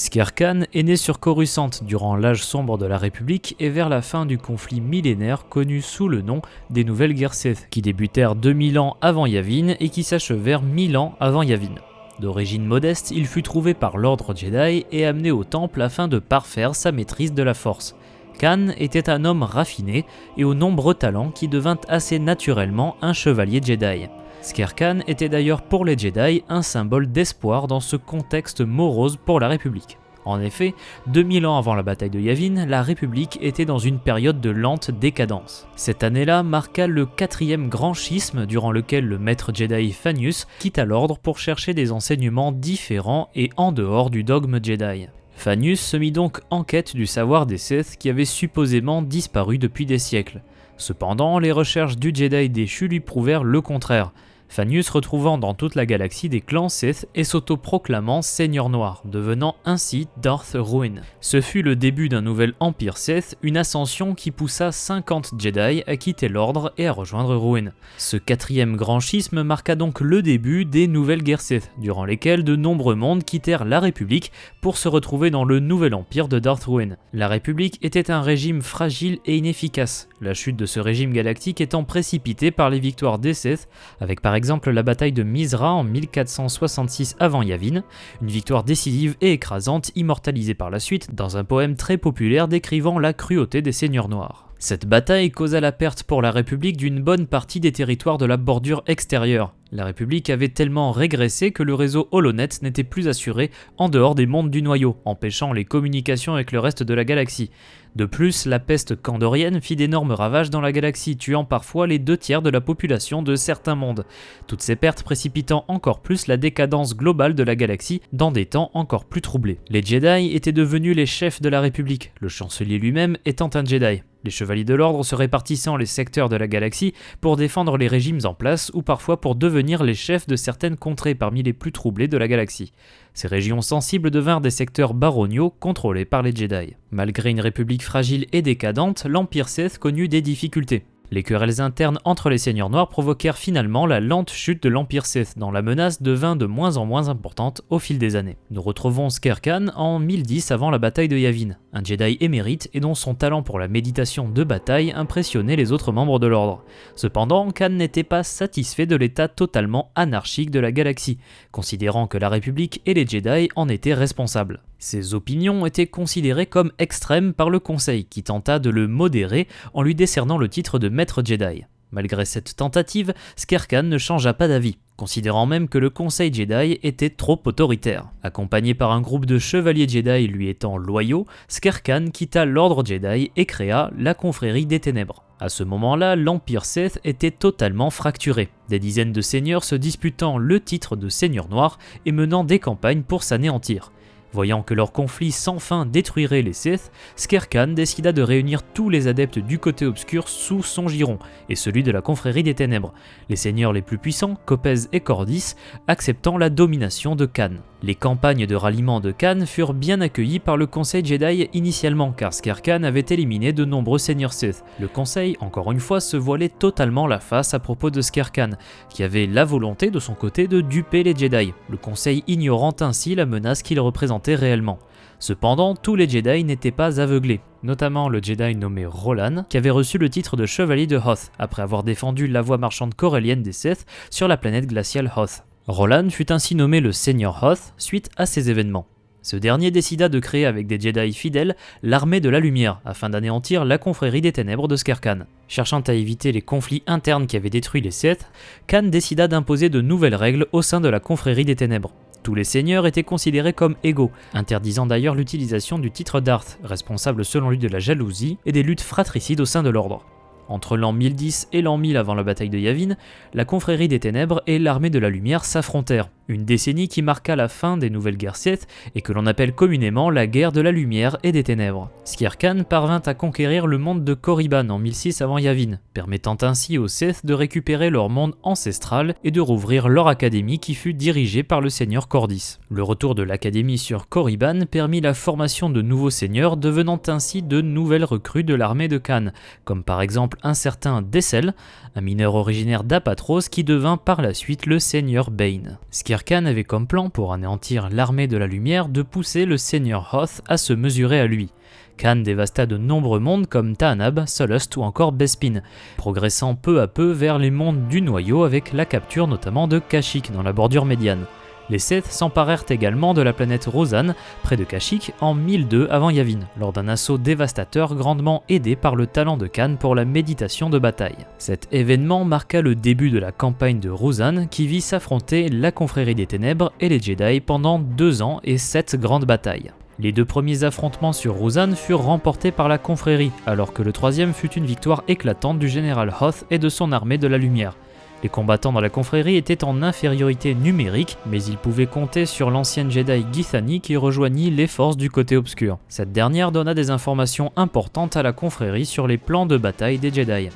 Skirkan est né sur Coruscant durant l'âge sombre de la République et vers la fin du conflit millénaire connu sous le nom des Nouvelles Guerres Sith, qui débutèrent 2000 ans avant Yavin et qui s'achevèrent 1000 ans avant Yavin. D'origine modeste, il fut trouvé par l'ordre Jedi et amené au temple afin de parfaire sa maîtrise de la Force. Kaan était un homme raffiné et aux nombreux talents qui devint assez naturellement un chevalier Jedi. Skirkan était d'ailleurs pour les Jedi un symbole d'espoir dans ce contexte morose pour la République. En effet, 2000 ans avant la bataille de Yavin, la République était dans une période de lente décadence. Cette année-là marqua le 4e grand schisme durant lequel le maître Jedi Fanius quitta l'ordre pour chercher des enseignements différents et en dehors du dogme Jedi. Fanius se mit donc en quête du savoir des Sith qui avait supposément disparu depuis des siècles. Cependant, les recherches du Jedi déchu lui prouvèrent le contraire. Fanius retrouvant dans toute la galaxie des clans Sith et s'auto-proclamant Seigneur Noir, devenant ainsi Darth Ruin. Ce fut le début d'un nouvel empire Sith, une ascension qui poussa 50 Jedi à quitter l'ordre et à rejoindre Ruin. Ce 4e grand schisme marqua donc le début des Nouvelles Guerres Sith, durant lesquelles de nombreux mondes quittèrent la République pour se retrouver dans le nouvel empire de Darth Ruin. La République était un régime fragile et inefficace, la chute de ce régime galactique étant précipitée par les victoires des Sith, avec par exemple la bataille de Mizra en 1466 avant Yavin, une victoire décisive et écrasante immortalisée par la suite dans un poème très populaire décrivant la cruauté des seigneurs noirs. Cette bataille causa la perte pour la République d'une bonne partie des territoires de la bordure extérieure. La République avait tellement régressé que le réseau HoloNet n'était plus assuré en dehors des mondes du noyau, empêchant les communications avec le reste de la galaxie. De plus, la peste kandorienne fit d'énormes ravages dans la galaxie, tuant parfois les 2/3 de la population de certains mondes. Toutes ces pertes précipitant encore plus la décadence globale de la galaxie dans des temps encore plus troublés. Les Jedi étaient devenus les chefs de la République, le chancelier lui-même étant un Jedi. Les chevaliers de l'ordre se répartissant les secteurs de la galaxie pour défendre les régimes en place ou parfois pour devenir les chefs de certaines contrées parmi les plus troublées de la galaxie. Ces régions sensibles devinrent des secteurs baroniaux contrôlés par les Jedi. Malgré une république fragile et décadente, l'Empire Sith connut des difficultés. Les querelles internes entre les seigneurs noirs provoquèrent finalement la lente chute de l'Empire Sith, dont la menace devint de moins en moins importante au fil des années. Nous retrouvons Skirkan en 1010 avant la bataille de Yavin, un Jedi émérite et dont son talent pour la méditation de bataille impressionnait les autres membres de l'ordre. Cependant, Kaan n'était pas satisfait de l'état totalement anarchique de la galaxie, considérant que la République et les Jedi en étaient responsables. Ses opinions étaient considérées comme extrêmes par le Conseil, qui tenta de le modérer en lui décernant le titre de Maître Jedi. Malgré cette tentative, Skirkan ne changea pas d'avis, considérant même que le Conseil Jedi était trop autoritaire. Accompagné par un groupe de chevaliers Jedi lui étant loyaux, Skirkan quitta l'ordre Jedi et créa la Confrérie des Ténèbres. À ce moment-là, l'Empire Sith était totalement fracturé, des dizaines de seigneurs se disputant le titre de Seigneur Noir et menant des campagnes pour s'anéantir. Voyant que leur conflit sans fin détruirait les Sith, Skirkan décida de réunir tous les adeptes du côté obscur sous son giron, et celui de la Confrérie des Ténèbres, les seigneurs les plus puissants, Kopez et Cordis, acceptant la domination de Kaan. Les campagnes de ralliement de Kaan furent bien accueillies par le Conseil Jedi initialement, car Skirkan avait éliminé de nombreux seigneurs Sith. Le Conseil, encore une fois, se voilait totalement la face à propos de Skirkan, qui avait la volonté de son côté de duper les Jedi, le Conseil ignorant ainsi la menace qu'il représentait réellement. Cependant, tous les Jedi n'étaient pas aveuglés, notamment le Jedi nommé Rolan, qui avait reçu le titre de chevalier de Hoth, après avoir défendu la voie marchande corellienne des Sith sur la planète glaciale Hoth. Rolan fut ainsi nommé le Seigneur Hoth suite à ces événements. Ce dernier décida de créer avec des Jedi fidèles l'armée de la lumière, afin d'anéantir la confrérie des ténèbres de Skirkan. Cherchant à éviter les conflits internes qui avaient détruit les Sith, Kaan décida d'imposer de nouvelles règles au sein de la confrérie des ténèbres. Tous les seigneurs étaient considérés comme égaux, interdisant d'ailleurs l'utilisation du titre Darth, responsable selon lui de la jalousie et des luttes fratricides au sein de l'ordre. Entre l'an 1010 et l'an 1000 avant la bataille de Yavin, la confrérie des ténèbres et l'armée de la lumière s'affrontèrent, une décennie qui marqua la fin des Nouvelles Guerres Sith et que l'on appelle communément la guerre de la lumière et des ténèbres. Skirkan parvint à conquérir le monde de Korriban en 1006 avant Yavin, permettant ainsi aux Sith de récupérer leur monde ancestral et de rouvrir leur académie qui fut dirigée par le seigneur Cordis. Le retour de l'académie sur Korriban permit la formation de nouveaux seigneurs, devenant ainsi de nouvelles recrues de l'armée de Kaan, comme par exemple un certain Dessel, un mineur originaire d'Apatros qui devint par la suite le seigneur Bane. Skir Khan avait comme plan pour anéantir l'armée de la lumière de pousser le seigneur Hoth à se mesurer à lui. Khan dévasta de nombreux mondes comme Ta'anab, Solust ou encore Bespin, progressant peu à peu vers les mondes du noyau avec la capture notamment de Kashyyyk dans la bordure médiane. Les Seth s'emparèrent également de la planète Rosan, près de Kashyyyk, en 1002 avant Yavin, lors d'un assaut dévastateur grandement aidé par le talent de Khan pour la méditation de bataille. Cet événement marqua le début de la campagne de Rosan qui vit s'affronter la confrérie des ténèbres et les Jedi pendant 2 ans et 7 grandes batailles. Les 2 premiers affrontements sur Rosan furent remportés par la confrérie, alors que le 3e fut une victoire éclatante du général Hoth et de son armée de la lumière. Les combattants dans la confrérie étaient en infériorité numérique, mais ils pouvaient compter sur l'ancienne Jedi Githani qui rejoignit les forces du côté obscur. Cette dernière donna des informations importantes à la confrérie sur les plans de bataille des Jedi.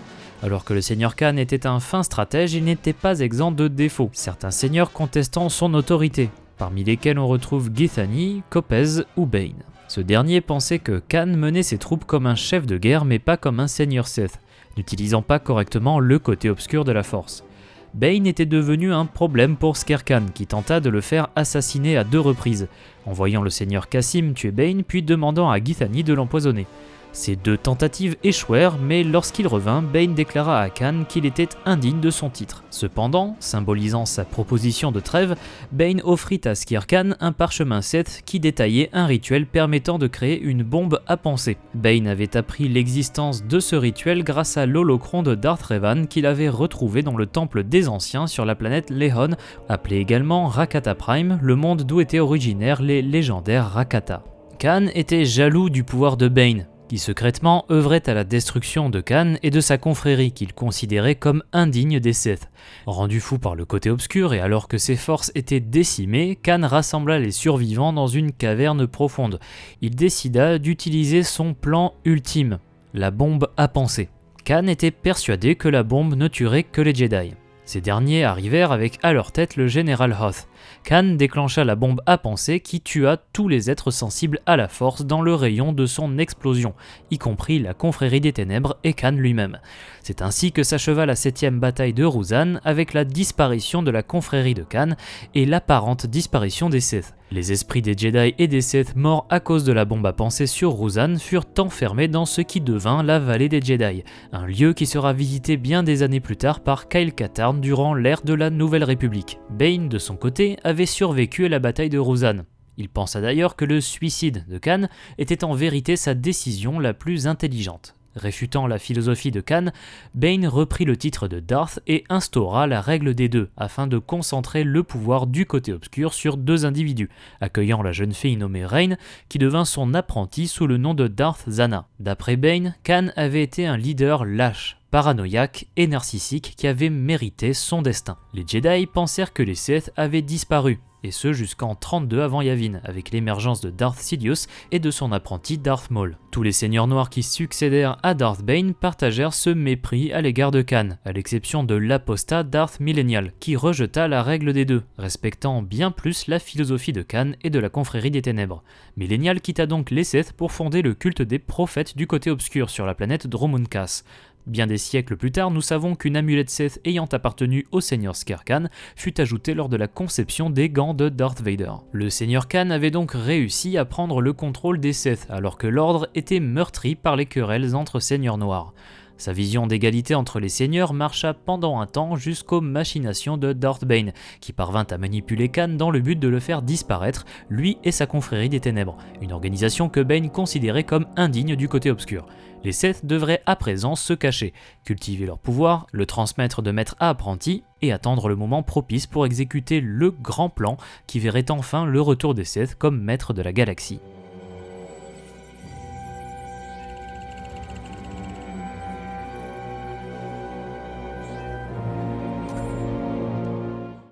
Alors que le seigneur Khan était un fin stratège, il n'était pas exempt de défauts, certains seigneurs contestant son autorité, parmi lesquels on retrouve Githani, Kopez ou Bane. Ce dernier pensait que Khan menait ses troupes comme un chef de guerre mais pas comme un seigneur Sith, n'utilisant pas correctement le côté obscur de la force. Bane était devenu un problème pour Skir Khan qui tenta de le faire assassiner à 2 reprises, en voyant le seigneur Kassim tuer Bane puis demandant à Githani de l'empoisonner. Ces 2 tentatives échouèrent, mais lorsqu'il revint, Bane déclara à Khan qu'il était indigne de son titre. Cependant, symbolisant sa proposition de trêve, Bane offrit à Skir Khan un parchemin Sith qui détaillait un rituel permettant de créer une bombe à penser. Bane avait appris l'existence de ce rituel grâce à l'holocron de Darth Revan qu'il avait retrouvé dans le temple des anciens sur la planète Lehon, appelé également Rakata Prime, le monde d'où étaient originaires les légendaires Rakata. Khan était jaloux du pouvoir de Bane, qui secrètement œuvrait à la destruction de Khan et de sa confrérie qu'il considérait comme indigne des Sith. Rendu fou par le côté obscur et alors que ses forces étaient décimées, Khan rassembla les survivants dans une caverne profonde. Il décida d'utiliser son plan ultime, la bombe à penser. Khan était persuadé que la bombe ne tuerait que les Jedi. Ces derniers arrivèrent avec à leur tête le général Hoth. Khan déclencha la bombe à penser qui tua tous les êtres sensibles à la force dans le rayon de son explosion, y compris la confrérie des ténèbres et Khan lui-même. C'est ainsi que s'acheva la 7e bataille de Rosan avec la disparition de la confrérie de Khan et l'apparente disparition des Sith. Les esprits des Jedi et des Sith morts à cause de la bombe à penser sur Rosan furent enfermés dans ce qui devint la vallée des Jedi, un lieu qui sera visité bien des années plus tard par Kyle Katarn durant l'ère de la Nouvelle République. Bane, de son côté, avait survécu à la bataille de Rosan. Il pensa d'ailleurs que le suicide de Khan était en vérité sa décision la plus intelligente. Réfutant la philosophie de Khan, Bane reprit le titre de Darth et instaura la règle des 2 afin de concentrer le pouvoir du côté obscur sur 2 individus, accueillant la jeune fille nommée Rain qui devint son apprentie sous le nom de Darth Zana. D'après Bane, Khan avait été un leader lâche, paranoïaque et narcissique qui avait mérité son destin. Les Jedi pensèrent que les Sith avaient disparu, et ce jusqu'en 32 avant Yavin, avec l'émergence de Darth Sidious et de son apprenti Darth Maul. Tous les seigneurs noirs qui succédèrent à Darth Bane partagèrent ce mépris à l'égard de Khan, à l'exception de l'apostat Darth Millennial, qui rejeta la règle des 2, respectant bien plus la philosophie de Khan et de la confrérie des ténèbres. Millennial quitta donc les Sith pour fonder le culte des prophètes du côté obscur sur la planète Dromunkas. Bien des siècles plus tard, nous savons qu'une amulette Sith ayant appartenu au seigneur Skir Khan fut ajoutée lors de la conception des gants de Darth Vader. Le seigneur Khan avait donc réussi à prendre le contrôle des Sith alors que l'ordre était meurtri par les querelles entre seigneurs noirs. Sa vision d'égalité entre les seigneurs marcha pendant un temps jusqu'aux machinations de Darth Bane, qui parvint à manipuler Khan dans le but de le faire disparaître, lui et sa confrérie des ténèbres, une organisation que Bane considérait comme indigne du côté obscur. Les Sith devraient à présent se cacher, cultiver leur pouvoir, le transmettre de maître à apprenti, et attendre le moment propice pour exécuter le grand plan qui verrait enfin le retour des Sith comme maître de la galaxie.